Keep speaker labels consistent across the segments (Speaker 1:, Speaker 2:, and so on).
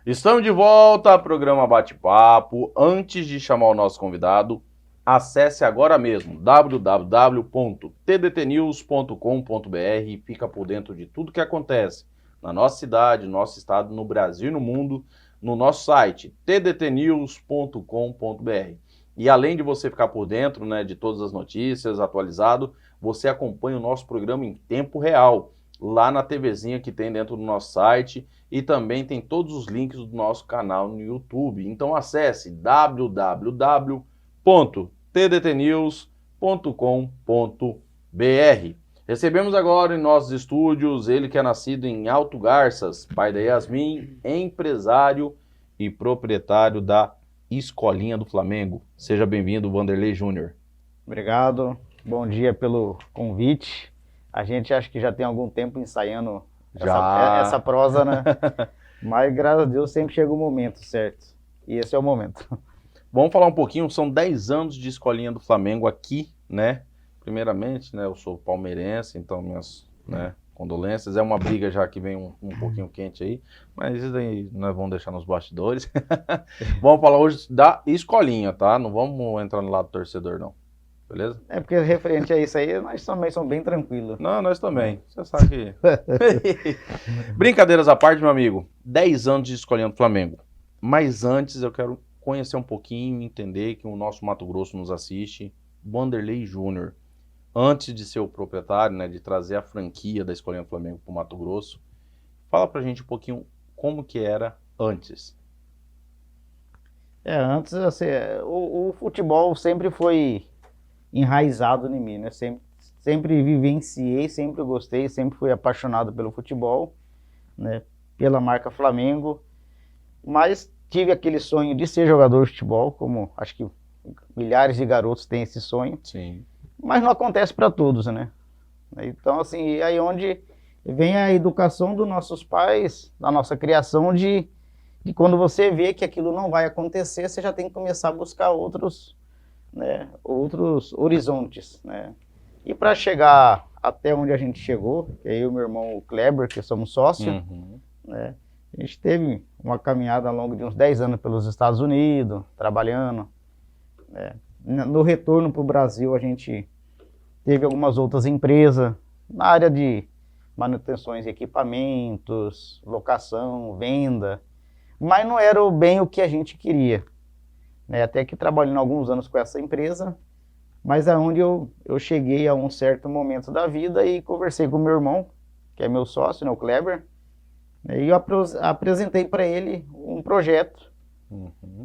Speaker 1: Estamos de volta ao programa Bate-Papo. Antes de chamar o nosso convidado, acesse agora mesmo www.tdtnews.com.br e fica por dentro de tudo que acontece na nossa cidade, no nosso estado, no Brasil e no mundo, no nosso site tdtnews.com.br. E além de você ficar por dentro, né, de todas as notícias, atualizado, você acompanha o nosso programa em tempo real, lá na TVzinha que tem dentro do nosso site, e também tem todos os links do nosso canal no YouTube. Então acesse www.tdtnews.com.br. Recebemos agora em nossos estúdios ele que é nascido em Alto Garças, pai da Yasmin, empresário e proprietário da Escolinha do Flamengo. Seja bem-vindo, Wanderley Júnior.
Speaker 2: Obrigado, bom dia pelo convite. A gente acho que já tem algum tempo ensaiando essa prosa, né? Mas graças a Deus sempre chega o momento certo. E esse é o momento.
Speaker 1: Vamos falar um pouquinho, são 10 anos de Escolinha do Flamengo aqui, né? Primeiramente, né, eu sou palmeirense, então minhas, né, condolências. É uma briga já que vem um pouquinho quente aí, mas isso aí nós vamos deixar nos bastidores. Vamos falar hoje da Escolinha, tá? Não vamos entrar no lado do torcedor, não. Beleza?
Speaker 2: É porque referente a isso aí, nós também somos bem tranquilos.
Speaker 1: Não, nós também. Você sabe que... Brincadeiras à parte, meu amigo. 10 anos de Escolinha do Flamengo. Mas antes eu quero conhecer um pouquinho, entender que o nosso Mato Grosso nos assiste. Wanderley Júnior. Antes de ser o proprietário, né, de trazer a franquia da Escolinha do Flamengo para o Mato Grosso, fala pra gente um pouquinho como que era antes.
Speaker 2: Antes, assim, o futebol sempre foi enraizado em mim, né? Sempre vivenciei, sempre gostei, sempre fui apaixonado pelo futebol, né? Pela marca Flamengo, mas tive aquele sonho de ser jogador de futebol, como acho que milhares de garotos têm esse sonho.
Speaker 1: Sim.
Speaker 2: Mas não acontece para todos, né? Então, assim, aí onde vem a educação dos nossos pais, da nossa criação, de quando você vê que aquilo não vai acontecer, você já tem que começar a buscar outros horizontes, né? E para chegar até onde a gente chegou, que eu e meu irmão Kleber, que somos sócios, né? A gente teve uma caminhada ao longo de uns 10 anos pelos Estados Unidos, trabalhando, né? No retorno para o Brasil, a gente teve algumas outras empresas na área de manutenções de equipamentos, locação, venda, mas não era bem o que a gente queria. Até que trabalhando alguns anos com essa empresa, mas é onde eu cheguei a um certo momento da vida e conversei com o meu irmão, que é meu sócio, né, o Kleber, e eu apresentei para ele um projeto.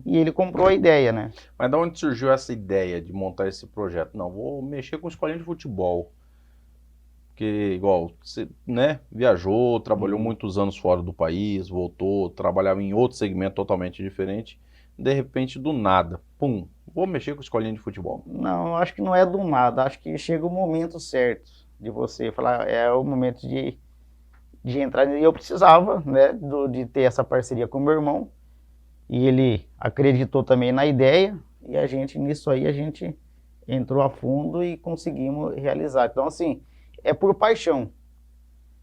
Speaker 2: E ele comprou a ideia, né?
Speaker 1: Mas de onde surgiu essa ideia de montar esse projeto? Não, vou mexer com escolinha de futebol. Porque, igual, você, né, viajou, trabalhou muitos anos fora do país, voltou, trabalhava em outro segmento totalmente diferente. De repente, do nada, pum, vou mexer com escolinha de futebol.
Speaker 2: Não, acho que não é do nada. Acho que chega o momento certo de você falar, é o momento de entrar. E eu precisava, né, de ter essa parceria com o meu irmão. E ele acreditou também na ideia, e nisso aí a gente entrou a fundo e conseguimos realizar. Então, assim, é por paixão.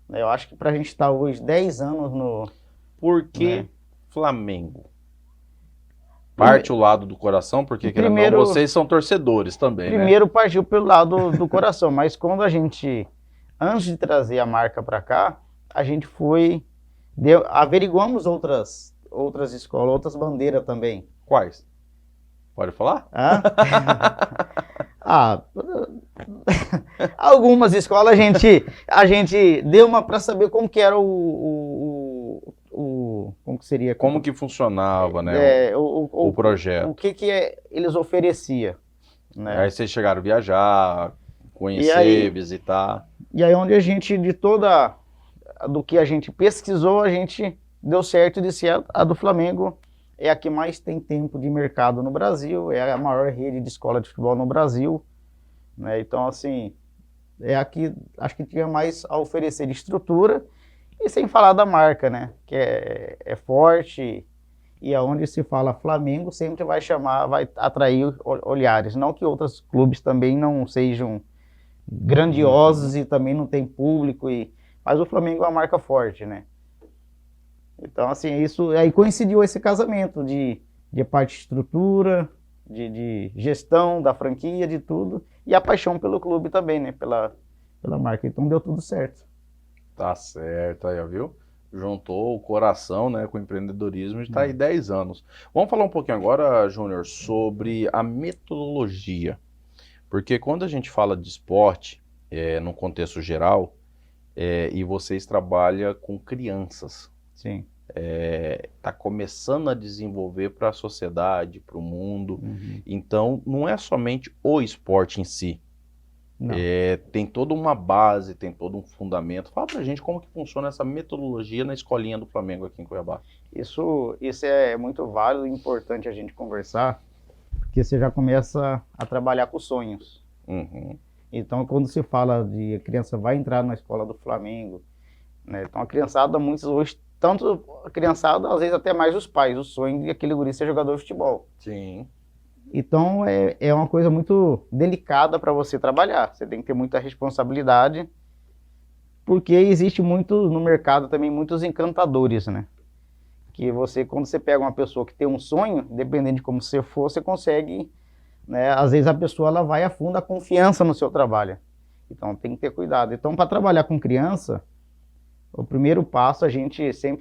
Speaker 2: Eu acho que pra gente estar hoje 10 anos no...
Speaker 1: Por que Flamengo? Parte o lado do coração, porque primeiro, vocês são torcedores também,
Speaker 2: primeiro, né? Partiu pelo lado do coração, mas quando antes de trazer a marca para cá, a gente averiguamos outras escolas, outras bandeiras também.
Speaker 1: Quais? Pode falar?
Speaker 2: Algumas escolas a gente deu uma para saber como que era como que seria?
Speaker 1: Como que funcionava, né? O projeto.
Speaker 2: O que eles ofereciam, né?
Speaker 1: Aí vocês chegaram a viajar, conhecer, visitar.
Speaker 2: E aí onde a gente, do que a gente pesquisou, a gente deu certo de ser a do Flamengo. É a que mais tem tempo de mercado no Brasil, é a maior rede de escola de futebol no Brasil, né? Então, assim, é a que acho que tinha mais a oferecer de estrutura, e sem falar da marca, né? Que é forte, e aonde se fala Flamengo sempre vai atrair olhares. Não que outros clubes também não sejam grandiosos e também não tem público, mas o Flamengo é uma marca forte, né? Então, assim, isso aí coincidiu esse casamento de parte de estrutura, de gestão da franquia, de tudo, e a paixão pelo clube também, né? Pela marca. Então deu tudo certo.
Speaker 1: Tá certo, aí, ó, viu? Juntou o coração, né, com o empreendedorismo e está aí 10 anos. Vamos falar um pouquinho agora, Júnior, sobre a metodologia. Porque quando a gente fala de esporte, no contexto geral, e vocês trabalham com crianças,
Speaker 2: Sim.
Speaker 1: Tá começando a desenvolver para a sociedade, para o mundo.
Speaker 2: Uhum.
Speaker 1: Então, não é somente o esporte em si.
Speaker 2: Não.
Speaker 1: Tem toda uma base, tem todo um fundamento. Fala pra gente como que funciona essa metodologia na escolinha do Flamengo aqui em Cuiabá.
Speaker 2: Isso é muito válido e importante a gente conversar, porque você já começa a trabalhar com sonhos.
Speaker 1: Uhum.
Speaker 2: Então, quando se fala de a criança vai entrar na escola do Flamengo, né? Então, a criançada, muitos hoje, tanto a criançada, às vezes até mais os pais, o sonho de aquele guri ser jogador de futebol.
Speaker 1: Sim.
Speaker 2: Então, é uma coisa muito delicada para você trabalhar. Você tem que ter muita responsabilidade, porque existe muito no mercado também muitos encantadores, né? Que você, quando você pega uma pessoa que tem um sonho, dependendo de como você for, você consegue, né? Às vezes a pessoa ela vai a fundo a confiança no seu trabalho. Então, tem que ter cuidado. Então, para trabalhar com criança, o primeiro passo,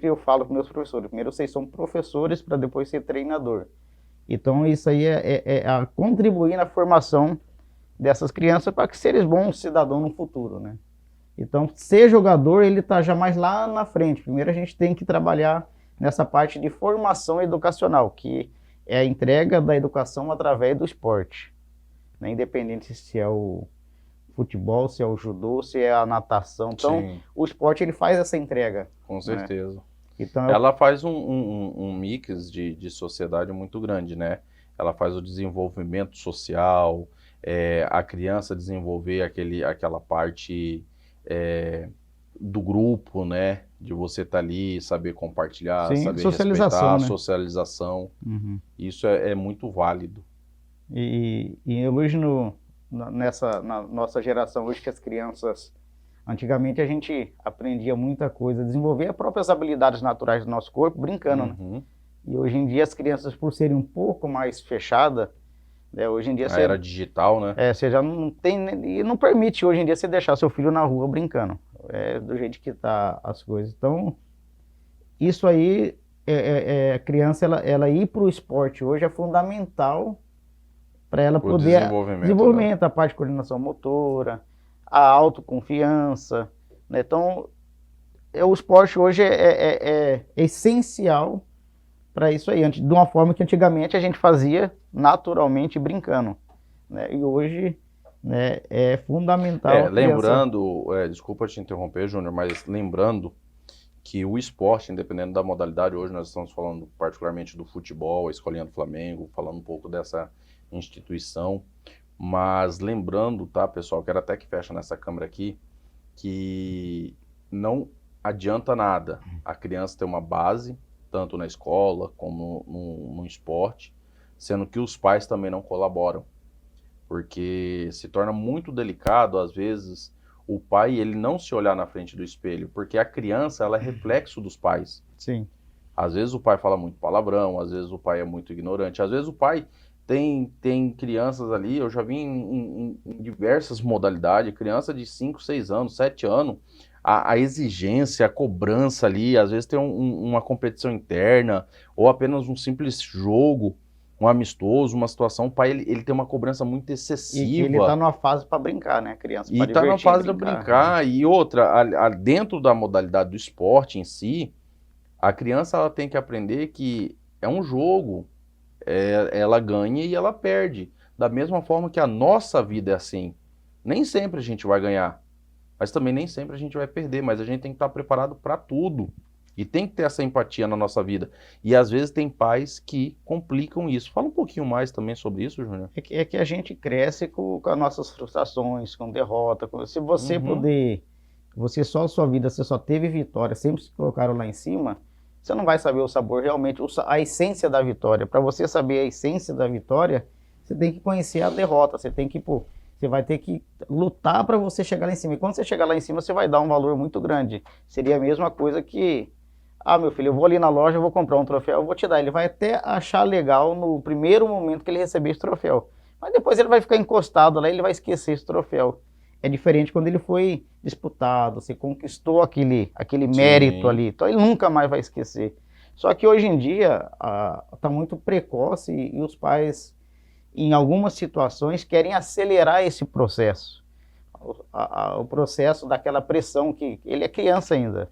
Speaker 2: eu falo para meus professores, primeiro vocês são professores para depois ser treinador. Então, isso aí é a contribuir na formação dessas crianças para que seres bons cidadãos no futuro, né? Então, ser jogador, ele está já mais lá na frente. Primeiro, a gente tem que trabalhar nessa parte de formação educacional, que é a entrega da educação através do esporte, né? Independente se é o futebol, se é o judô, se é a natação. Então,
Speaker 1: Sim.
Speaker 2: O esporte, ele faz essa entrega.
Speaker 1: Com certeza.
Speaker 2: Né? Então,
Speaker 1: ela faz um mix de sociedade muito grande, né? Ela faz o desenvolvimento social, a criança desenvolver aquela parte do grupo, né? De você estar ali, saber compartilhar,
Speaker 2: sim,
Speaker 1: saber
Speaker 2: socialização,
Speaker 1: respeitar,
Speaker 2: né?
Speaker 1: socialização.
Speaker 2: Uhum.
Speaker 1: Isso é muito válido.
Speaker 2: E hoje, na nossa geração, hoje que as crianças... Antigamente a gente aprendia muita coisa, desenvolvia as próprias habilidades naturais do nosso corpo, brincando,
Speaker 1: Uhum.
Speaker 2: né? E hoje em dia as crianças, por serem um pouco mais fechadas, né, hoje em dia
Speaker 1: A era digital, né?
Speaker 2: você já não tem, e não permite hoje em dia você deixar seu filho na rua brincando, do jeito que tá as coisas. Então, isso aí, a criança, ela ir para o esporte hoje é fundamental para ela poder... Desenvolvimento, né? A parte de coordenação motora, a autoconfiança, né? Então, o esporte hoje é essencial para isso aí, de uma forma que antigamente a gente fazia naturalmente brincando, né? E hoje, né, é fundamental.
Speaker 1: Lembrando, desculpa te interromper, Júnior, mas lembrando que o esporte, independente da modalidade, hoje nós estamos falando particularmente do futebol, a escolinha do Flamengo, falando um pouco dessa instituição. Mas lembrando, tá, pessoal, quero até que feche nessa câmera aqui, que não adianta nada a criança ter uma base, tanto na escola como no esporte, sendo que os pais também não colaboram. Porque se torna muito delicado, às vezes, o pai ele não se olhar na frente do espelho, porque a criança ela é reflexo dos pais.
Speaker 2: Sim.
Speaker 1: Às vezes o pai fala muito palavrão, às vezes o pai é muito ignorante, às vezes o pai... Tem crianças ali, eu já vi em diversas modalidades, criança de 5, 6 anos, 7 anos, a exigência, a cobrança ali, às vezes tem uma competição interna, ou apenas um simples jogo, um amistoso, uma situação, o pai ele tem uma cobrança muito excessiva.
Speaker 2: E ele tá numa fase para brincar, né, a criança?
Speaker 1: E tá na fase de brincar, e outra, dentro da modalidade do esporte em si, a criança ela tem que aprender que é um jogo, ela ganha e ela perde. Da mesma forma que a nossa vida é assim. Nem sempre a gente vai ganhar, mas também nem sempre a gente vai perder, mas a gente tem que estar preparado para tudo. E tem que ter essa empatia na nossa vida. E às vezes tem pais que complicam isso. Fala um pouquinho mais também sobre isso, Júnior.
Speaker 2: É que a gente cresce com as nossas frustrações, com derrota. Se você poder... a sua vida, você só teve vitória, sempre se colocaram lá em cima... Você não vai saber o sabor realmente, a essência da vitória. Para você saber a essência da vitória, você tem que conhecer a derrota. Você tem que Você vai ter que lutar para você chegar lá em cima. E quando você chegar lá em cima, você vai dar um valor muito grande. Seria a mesma coisa que, meu filho, eu vou ali na loja, eu vou comprar um troféu, eu vou te dar. Ele vai até achar legal no primeiro momento que ele receber esse troféu. Mas depois ele vai ficar encostado lá e ele vai esquecer esse troféu. É diferente quando ele foi disputado, você conquistou aquele mérito ali. Então ele nunca mais vai esquecer. Só que hoje em dia está muito precoce e os pais, em algumas situações, querem acelerar esse processo. O processo daquela pressão que ele é criança ainda,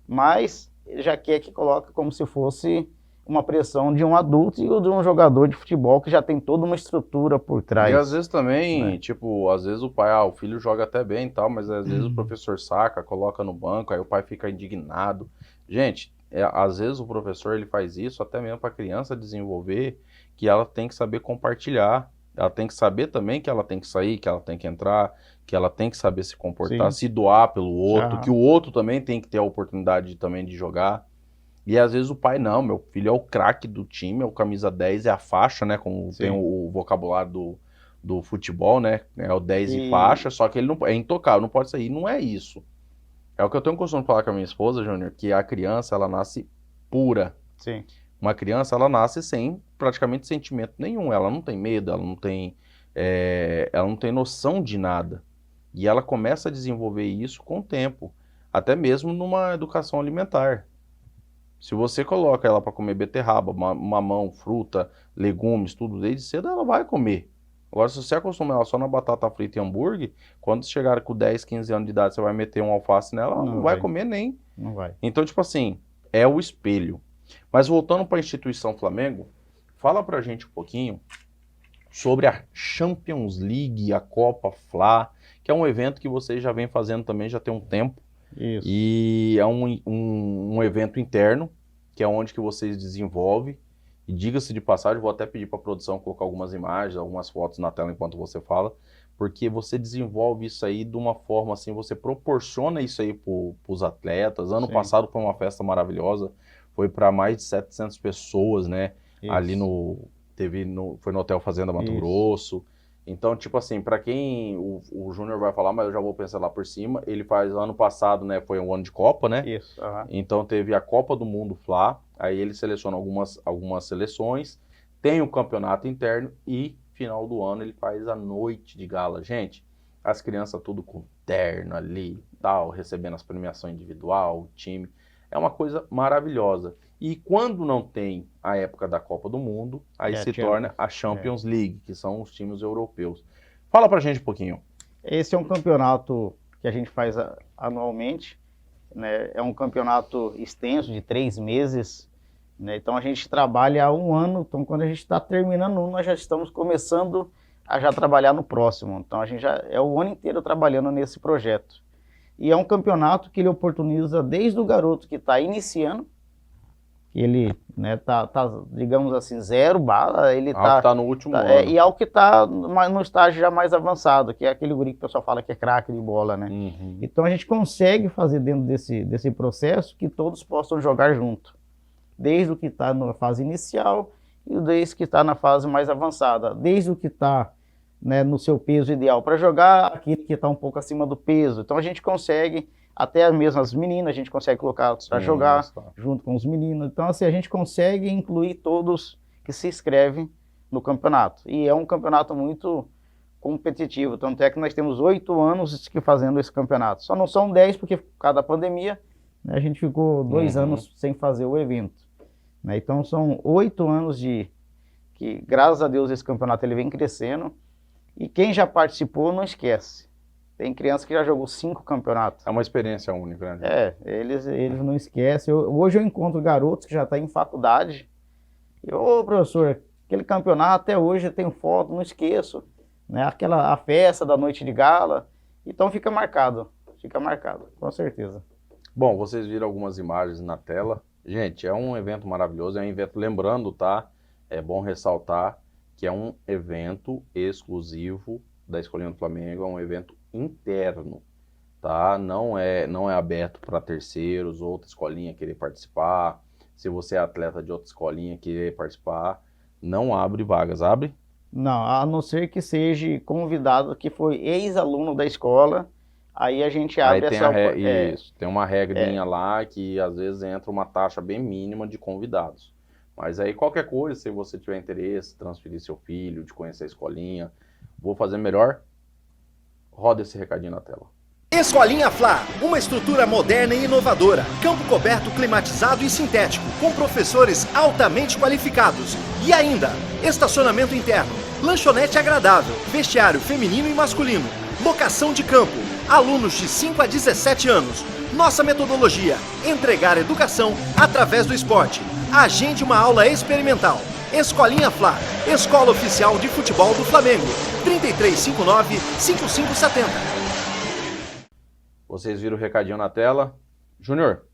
Speaker 2: mas ele já quer que coloque como se fosse uma pressão de um adulto e de um jogador de futebol que já tem toda uma estrutura por trás.
Speaker 1: E às vezes também,
Speaker 2: né?
Speaker 1: tipo, às vezes o pai, o filho joga até bem e tal, mas às vezes o professor saca, coloca no banco, aí o pai fica indignado. Gente, às vezes o professor ele faz isso até mesmo para a criança desenvolver que ela tem que saber compartilhar. Ela tem que saber também que ela tem que sair, que ela tem que entrar, que ela tem que saber se comportar,
Speaker 2: Sim.
Speaker 1: se doar pelo outro,
Speaker 2: Aham.
Speaker 1: que o outro também tem que ter a oportunidade também de jogar. E às vezes o pai, não, meu filho é o craque do time, é o camisa 10, é a faixa, né? Como tem
Speaker 2: Sim.
Speaker 1: o vocabulário do futebol, né? É o 10 e
Speaker 2: E
Speaker 1: faixa, só que ele não é intocável, não pode sair. Não é isso. É o que eu tenho costume de falar com a minha esposa, Júnior, que a criança, ela nasce pura.
Speaker 2: sim,
Speaker 1: Uma criança, ela nasce sem praticamente sentimento nenhum. Ela não tem medo, ela não tem noção de nada. E ela começa a desenvolver isso com o tempo, até mesmo numa educação alimentar. Se você coloca ela para comer beterraba, mamão, fruta, legumes, tudo desde cedo, ela vai comer. Agora, se você acostumar ela só na batata frita e hambúrguer, quando chegar com 10, 15 anos de idade, você vai meter um alface nela, ela não vai comer nem.
Speaker 2: não vai.
Speaker 1: Então, tipo assim, é o espelho. Mas voltando para a instituição Flamengo, fala pra gente um pouquinho sobre a Champions League, a Copa Fla, que é um evento que vocês já vem fazendo também já tem um tempo.
Speaker 2: Isso.
Speaker 1: E é um evento interno, que é onde que vocês desenvolvem. E diga-se de passagem, vou até pedir para a produção colocar algumas imagens, algumas fotos na tela enquanto você fala, porque você desenvolve isso aí de uma forma assim, você proporciona isso aí para os atletas. Ano
Speaker 2: Sim.
Speaker 1: passado foi uma festa maravilhosa, foi para mais de 700 pessoas, né?
Speaker 2: Isso.
Speaker 1: Ali foi no Hotel Fazenda Mato
Speaker 2: Isso.
Speaker 1: Grosso. Então, tipo assim, para quem o Júnior vai falar, mas eu já vou pensar lá por cima, ele faz ano passado, né, foi um ano de Copa, né?
Speaker 2: Isso. Aham.
Speaker 1: Então teve a Copa do Mundo Fla, aí ele seleciona algumas seleções, tem o campeonato interno e final do ano ele faz a noite de gala. Gente, as crianças tudo com terno ali, tal, recebendo as premiações individual, o time. É uma coisa maravilhosa. E quando não tem a época da Copa do Mundo, aí se torna a Champions League, que são os times europeus. Fala pra gente um pouquinho.
Speaker 2: Esse é um campeonato que a gente faz anualmente, né? É um campeonato extenso de 3 meses, né? Então a gente trabalha há um ano, então quando a gente está terminando um, nós já estamos começando a já trabalhar no próximo. Então a gente já é o ano inteiro trabalhando nesse projeto. E é um campeonato que ele oportuniza desde o garoto que está iniciando, ele, né, tá, digamos assim, zero bala, ele
Speaker 1: Algo que tá no último ano.
Speaker 2: e ao que está no estágio já mais avançado, que é aquele guri que o pessoal fala que é craque de bola, né?
Speaker 1: Uhum.
Speaker 2: Então a gente consegue fazer dentro desse processo que todos possam jogar junto, desde o que está na fase inicial e desde o que está na fase mais avançada, desde o que está, né, no seu peso ideal para jogar, aquele que está um pouco acima do peso. Então a gente consegue, até mesmo as meninas, a gente consegue colocar para jogar junto com os meninos. Então assim, a gente consegue incluir todos que se inscrevem no campeonato. E é um campeonato muito competitivo, tanto é que nós temos 8 anos que fazendo esse campeonato. Só não são 10 porque por causa da pandemia, né, a gente ficou 2 anos sem fazer o evento. Né? Então são 8 anos que, graças a Deus, esse campeonato ele vem crescendo. E quem já participou não esquece. Tem criança que já jogou 5 campeonatos.
Speaker 1: É uma experiência única, né?
Speaker 2: Eles não esquecem. Hoje eu encontro garotos que já estão em faculdade. E, ô professor, aquele campeonato até hoje eu tenho foto, não esqueço. Né? A festa da noite de gala. Então fica marcado, com certeza.
Speaker 1: Bom, vocês viram algumas imagens na tela. Gente, é um evento maravilhoso, é um evento, lembrando, tá? É bom ressaltar que é um evento exclusivo da Escolinha do Flamengo, é um evento interno, tá? Não é aberto para terceiros, outra escolinha querer participar. Se você é atleta de outra escolinha querer participar, não abre vagas. Abre?
Speaker 2: Não, a não ser que seja convidado que foi ex-aluno da escola, aí a gente
Speaker 1: Aí
Speaker 2: abre
Speaker 1: tem
Speaker 2: essa...
Speaker 1: isso, tem uma regrinha lá que às vezes entra uma taxa bem mínima de convidados. Mas aí qualquer coisa, se você tiver interesse, transferir seu filho, de conhecer a escolinha, vou fazer melhor, roda esse recadinho na tela.
Speaker 3: Escolinha Fla, uma estrutura moderna e inovadora, campo coberto, climatizado e sintético, com professores altamente qualificados. E ainda, estacionamento interno, lanchonete agradável, vestiário feminino e masculino, locação de campo, alunos de 5 a 17 anos. Nossa metodologia, entregar educação através do esporte. Agende uma aula experimental. Escolinha Fla, Escola Oficial de Futebol do Flamengo, 3359-5570.
Speaker 1: Vocês viram o recadinho na tela. Júnior,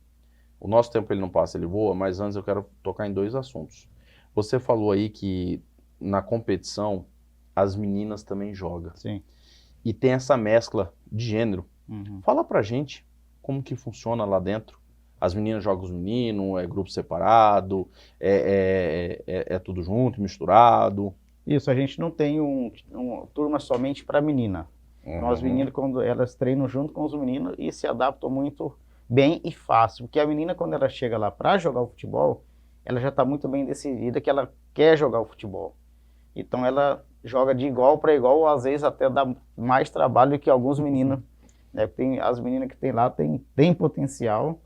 Speaker 1: o nosso tempo ele não passa, ele voa, mas antes eu quero tocar em 2 assuntos. Você falou aí que na competição as meninas também jogam.
Speaker 2: Sim.
Speaker 1: E tem essa mescla de gênero.
Speaker 2: Uhum.
Speaker 1: Fala pra gente como que funciona lá dentro. As meninas jogam os meninos, é grupo separado, é tudo junto, misturado.
Speaker 2: Isso, a gente não tem uma turma somente para menina. Então, as meninas, quando elas treinam junto com os meninos e se adaptam muito bem e fácil. Porque a menina, quando ela chega lá para jogar o futebol, ela já está muito bem decidida que ela quer jogar o futebol. Então, ela joga de igual para igual, às vezes até dá mais trabalho que alguns meninos. Né? As meninas que tem lá têm potencial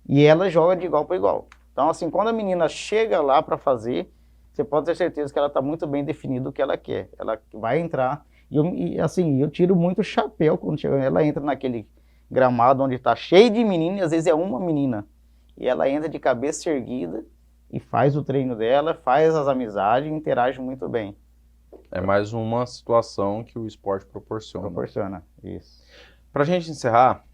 Speaker 2: e ela joga de igual para igual. Então, assim, quando a menina chega lá para fazer, você pode ter certeza que ela está muito bem definida o que ela quer. Ela vai entrar... E assim, eu tiro muito chapéu quando chega, ela entra naquele gramado onde está cheio de meninas, e às vezes é uma menina. E ela entra de cabeça erguida e faz o treino dela, faz as amizades e interage muito bem.
Speaker 1: É mais uma situação que o esporte proporciona.
Speaker 2: Proporciona, isso.
Speaker 1: Pra gente encerrar,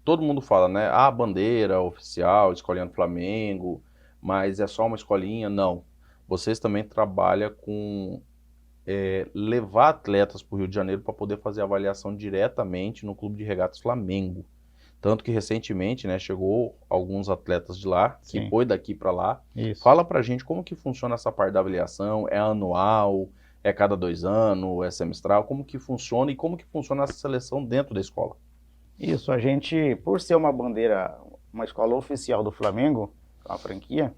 Speaker 1: todo mundo fala, né? Ah, bandeira oficial, escolinha do Flamengo, mas é só uma escolinha? Não. Vocês também trabalham com... levar atletas para o Rio de Janeiro para poder fazer avaliação diretamente no Clube de Regatas Flamengo. Tanto que recentemente, né, chegou alguns atletas de lá, que
Speaker 2: Sim.
Speaker 1: foi daqui para lá.
Speaker 2: Isso.
Speaker 1: Fala pra gente como que funciona essa parte da avaliação, é anual, é cada 2 anos, é semestral, como que funciona e como que funciona essa seleção dentro da escola?
Speaker 2: Isso, a gente, por ser uma bandeira, uma escola oficial do Flamengo, a franquia,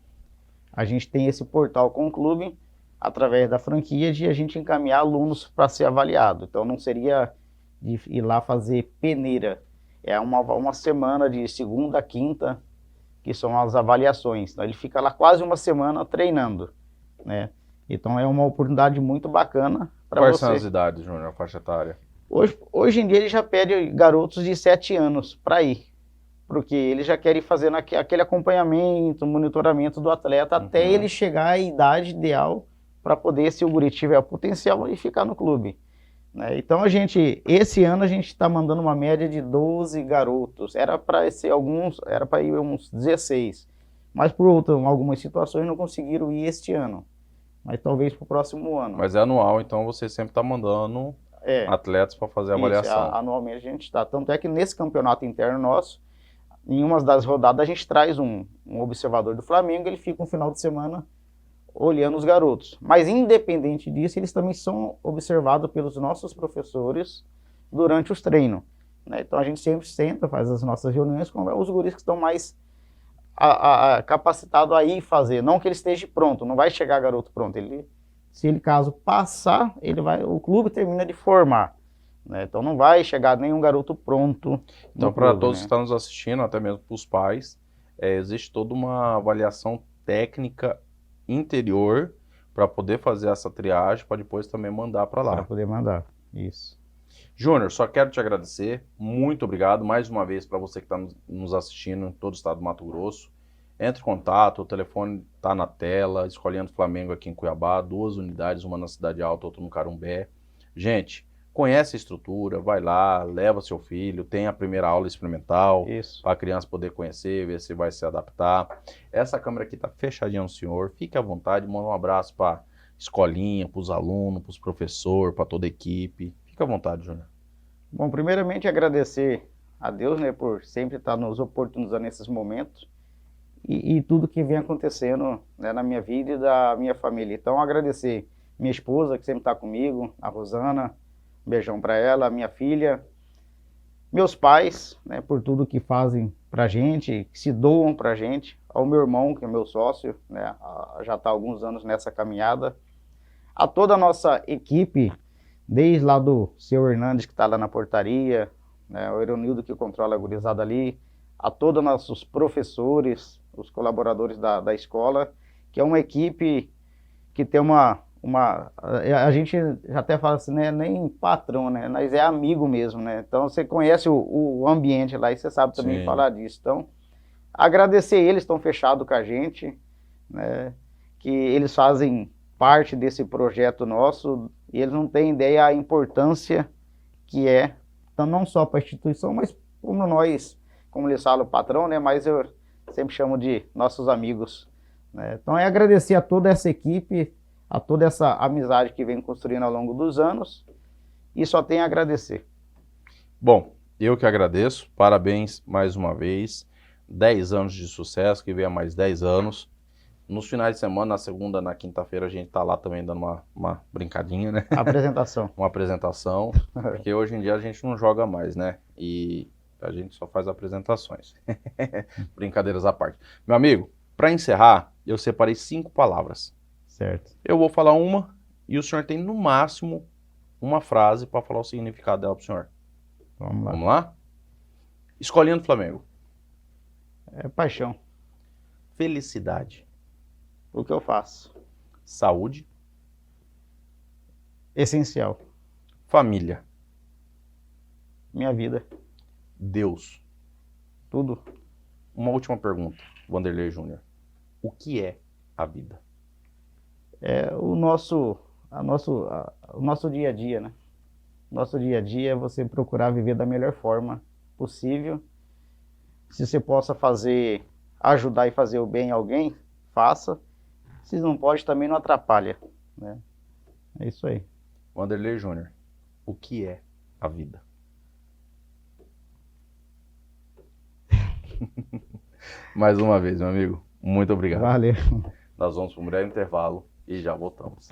Speaker 2: a gente tem esse portal com o clube, através da franquia, de a gente encaminhar alunos para ser avaliado. Então não seria de ir lá fazer peneira. É uma semana de segunda a quinta, que são as avaliações. Então ele fica lá quase uma semana treinando, né? Então é uma oportunidade muito bacana para você.
Speaker 1: Quais são as idades, Júnior, a faixa etária?
Speaker 2: Hoje em dia ele já pede garotos de 7 anos para ir, porque ele já quer ir fazendo aquele acompanhamento, monitoramento do atleta, até ele chegar à idade ideal para poder, se o guri tiver o potencial, e ficar no clube. Né? Então esse ano a gente está mandando uma média de 12 garotos. Era para ir uns 16, mas por algumas situações não conseguiram ir este ano. Mas talvez para o próximo ano.
Speaker 1: Mas é anual, então você sempre está mandando atletas para fazer a avaliação.
Speaker 2: Anualmente a gente está. Tanto é que nesse campeonato interno nosso, em uma das rodadas a gente traz um observador do Flamengo, ele fica um final de semana olhando os garotos. Mas independente disso, eles também são observados pelos nossos professores durante os treinos. Né? Então a gente sempre senta, faz as nossas reuniões com os guris que estão mais capacitados a ir fazer. Não que ele esteja pronto, não vai chegar garoto pronto. Se ele caso passar, o clube termina de formar. Né? Então não vai chegar nenhum garoto pronto.
Speaker 1: Então para todos que estão nos assistindo, até mesmo para os pais, existe toda uma avaliação técnica interior para poder fazer essa triagem, para depois também mandar para lá.
Speaker 2: Para poder mandar, isso.
Speaker 1: Júnior, só quero te agradecer, muito obrigado mais uma vez para você que está nos assistindo em todo o estado do Mato Grosso. Entre em contato, o telefone está na tela, Escolinha do Flamengo aqui em Cuiabá, 2 unidades, uma na Cidade Alta, outra no Carumbé. Gente, conhece a estrutura, vai lá, leva seu filho, tem a primeira aula experimental para a criança poder conhecer, ver se vai se adaptar. Essa câmera aqui está fechadinha no senhor, fique à vontade, manda um abraço para a escolinha, para os alunos, para os professores, para toda a equipe. Fique à vontade, Júnior.
Speaker 2: Bom, primeiramente agradecer a Deus, né, por sempre estar nos oportunizando nesses momentos. e tudo que vem acontecendo, né, na minha vida e da minha família. Então, agradecer minha esposa, que sempre está comigo, a Rosana, um beijão para ela, minha filha, meus pais, né, por tudo que fazem pra gente, que se doam pra gente, ao meu irmão, que é meu sócio, né, já está há alguns anos nessa caminhada, a toda a nossa equipe, desde lá do seu Hernandes, que está lá na portaria, né, o Eronildo, que controla a gurizada ali, a todos nossos professores, os colaboradores da escola, que é uma equipe que tem a gente já até fala assim, né, nem patrão, né, mas é amigo mesmo, né, então você conhece o ambiente lá e você sabe também falar disso. Então, agradecer eles, estão fechados com a gente, né, que eles fazem parte desse projeto nosso e eles não têm ideia a importância que é, então não só para a instituição, mas como nós, como eles falam, patrão, né, mas eu sempre chamo de nossos amigos, né. Então é agradecer a toda essa equipe, a toda essa amizade que vem construindo ao longo dos anos, e só tenho a agradecer.
Speaker 1: Bom, eu que agradeço, parabéns mais uma vez, 10 anos de sucesso, que venha mais 10 anos. Nos finais de semana, na segunda, na quinta-feira, a gente tá lá também dando uma brincadinha, né?
Speaker 2: Apresentação.
Speaker 1: Uma apresentação, porque hoje em dia a gente não joga mais, né? E a gente só faz apresentações. Brincadeiras à parte. Meu amigo, para encerrar, eu separei 5 palavras.
Speaker 2: Certo.
Speaker 1: Eu vou falar uma e o senhor tem no máximo uma frase para falar o significado dela pro senhor.
Speaker 2: Vamos lá.
Speaker 1: Vamos lá? Escolinha do Flamengo.
Speaker 2: É paixão.
Speaker 1: Felicidade.
Speaker 2: O que eu faço.
Speaker 1: Saúde.
Speaker 2: Essencial.
Speaker 1: Família.
Speaker 2: Minha vida.
Speaker 1: Deus.
Speaker 2: Tudo.
Speaker 1: Uma última pergunta, Wanderley Júnior. O que é a vida?
Speaker 2: É o nosso dia a dia, né? Nosso dia a dia é você procurar viver da melhor forma possível. Se você possa ajudar e fazer o bem a alguém, faça. Se não pode, também não atrapalha, né? É isso aí.
Speaker 1: Wanderley Júnior, o que é a vida? Mais uma vez, meu amigo, muito obrigado.
Speaker 2: Valeu.
Speaker 1: Nós vamos para um breve intervalo e já voltamos.